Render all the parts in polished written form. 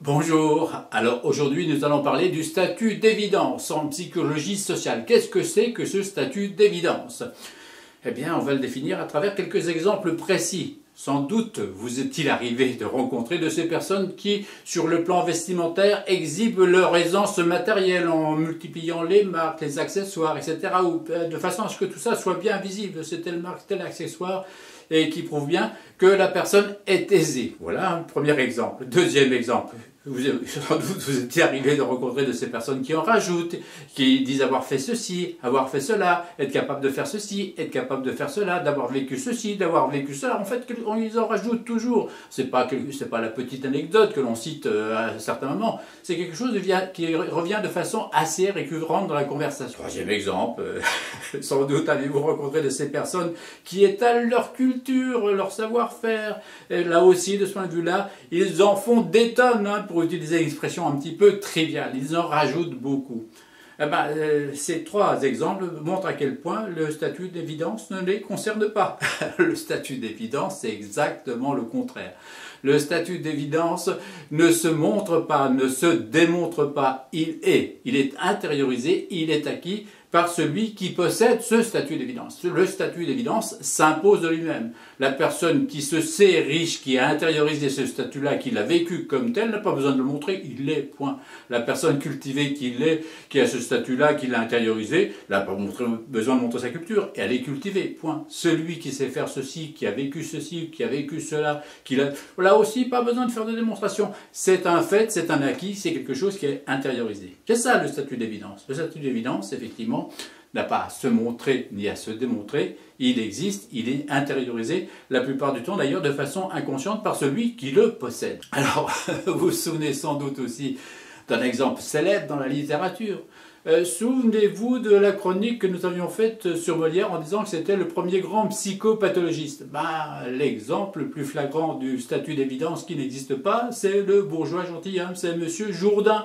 Bonjour, alors aujourd'hui nous allons parler du statut d'évidence en psychologie sociale. Qu'est-ce que c'est que ce statut d'évidence? Eh bien on va le définir à travers quelques exemples précis. Sans doute vous est-il arrivé de rencontrer de ces personnes qui, sur le plan vestimentaire, exhibent leur aisance matérielle en multipliant les marques, les accessoires, etc. ou de façon à ce que tout ça soit bien visible. C'est telle marque, tel accessoire, et qui prouve bien que la personne est aisée. Voilà un premier exemple. Deuxième exemple. Sans doute vous étiez arrivé de rencontrer de ces personnes qui en rajoutent, qui disent avoir fait ceci, avoir fait cela, être capable de faire ceci, être capable de faire cela, d'avoir vécu ceci, d'avoir vécu cela. En fait, ils en rajoutent toujours. C'est pas la petite anecdote que l'on cite à un certain moment. C'est quelque chose qui revient de façon assez récurrente dans la conversation. Troisième exemple. Sans doute avez-vous rencontré de ces personnes qui étalent leur culture, leur savoir-faire. Et là aussi, de ce point de vue-là, ils en font des tonnes, pour utiliser une expression un petit peu triviale. Ils en rajoutent beaucoup. Ces trois exemples montrent à quel point le statut d'évidence ne les concerne pas. Le statut d'évidence, c'est exactement le contraire. Le statut d'évidence ne se montre pas, ne se démontre pas. Il est intériorisé, il est acquis par celui qui possède ce statut d'évidence. Le statut d'évidence s'impose de lui-même. La personne qui se sait riche, qui a intériorisé ce statut-là, qui l'a vécu comme tel, n'a pas besoin de le montrer, il l'est, point. La personne cultivée qui a ce statut-là, qui l'a intériorisé, n'a pas besoin de montrer sa culture, et elle est cultivée, point. Celui qui sait faire ceci, qui a vécu ceci, qui a vécu cela, là aussi, pas besoin de faire de démonstration. C'est un fait, c'est un acquis, c'est quelque chose qui est intériorisé. C'est ça le statut d'évidence. Le statut d'évidence, effectivement, n'a pas à se montrer ni à se démontrer, il existe, il est intériorisé, la plupart du temps d'ailleurs de façon inconsciente par celui qui le possède. Alors, vous vous souvenez sans doute aussi d'un exemple célèbre dans la littérature. Souvenez-vous de la chronique que nous avions faite sur Molière en disant que c'était le premier grand psychopathologiste. L'exemple le plus flagrant du statut d'évidence qui n'existe pas, c'est le bourgeois gentilhomme, c'est Monsieur Jourdain,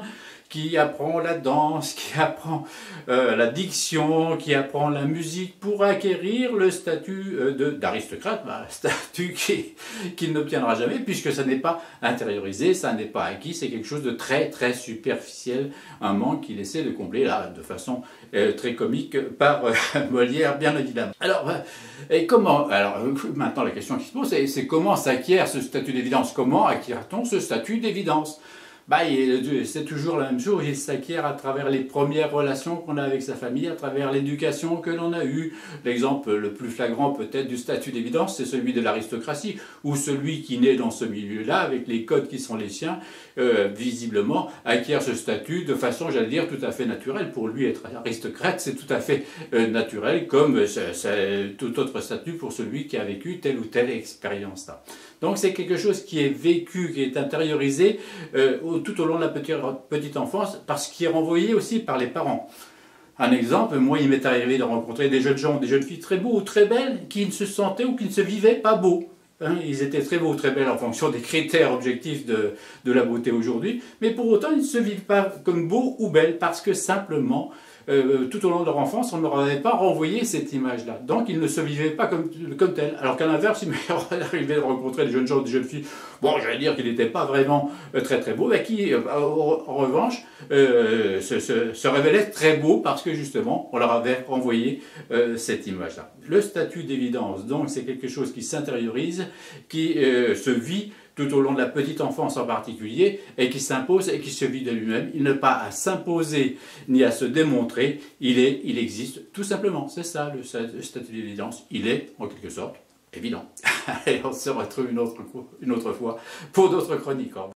qui apprend la danse, qui apprend la diction, qui apprend la musique pour acquérir le statut d'aristocrate, statut qu'il n'obtiendra jamais puisque ça n'est pas intériorisé, ça n'est pas acquis, c'est quelque chose de très très superficiel, un manque qu'il essaie de combler là de façon très comique par Molière bien évidemment. Alors, maintenant la question qui se pose c'est comment s'acquiert ce statut d'évidence? Comment acquiert-on ce statut d'évidence? C'est toujours la même chose, il s'acquiert à travers les premières relations qu'on a avec sa famille, à travers l'éducation que l'on a eue. L'exemple le plus flagrant peut-être du statut d'évidence, c'est celui de l'aristocratie, où celui qui naît dans ce milieu-là, avec les codes qui sont les siens, visiblement acquiert ce statut de façon, j'allais dire, tout à fait naturelle. Pour lui, être aristocrate, c'est tout à fait naturel, comme c'est tout autre statut pour celui qui a vécu telle ou telle expérience-là. Donc c'est quelque chose qui est vécu, qui est intériorisé tout au long de la petite enfance, parce qu'il est renvoyé aussi par les parents. Un exemple, moi il m'est arrivé de rencontrer des jeunes gens, des jeunes filles très beaux ou très belles, qui ne se sentaient ou qui ne se vivaient pas beaux. Ils étaient très beaux ou très belles en fonction des critères objectifs de la beauté aujourd'hui, mais pour autant ils ne se vivent pas comme beaux ou belles, parce que simplement, tout au long de leur enfance, on ne leur avait pas renvoyé cette image-là. Donc, ils ne se vivaient pas comme tel. Alors qu'à l'inverse, il m'est arrivé de rencontrer des jeunes gens ou des jeunes filles, j'allais dire qu'ils n'étaient pas vraiment très très beaux, mais qui, en revanche, se révélaient très beaux parce que, justement, on leur avait renvoyé cette image-là. Le statut d'évidence, donc, c'est quelque chose qui s'intériorise, qui se vit tout au long de la petite enfance en particulier, et qui s'impose et qui se vit de lui-même. Il n'a pas à s'imposer ni à se démontrer, il existe tout simplement. C'est ça le statut d'évidence, il est en quelque sorte évident. Allez, on se retrouve une autre fois pour d'autres chroniques. Au revoir.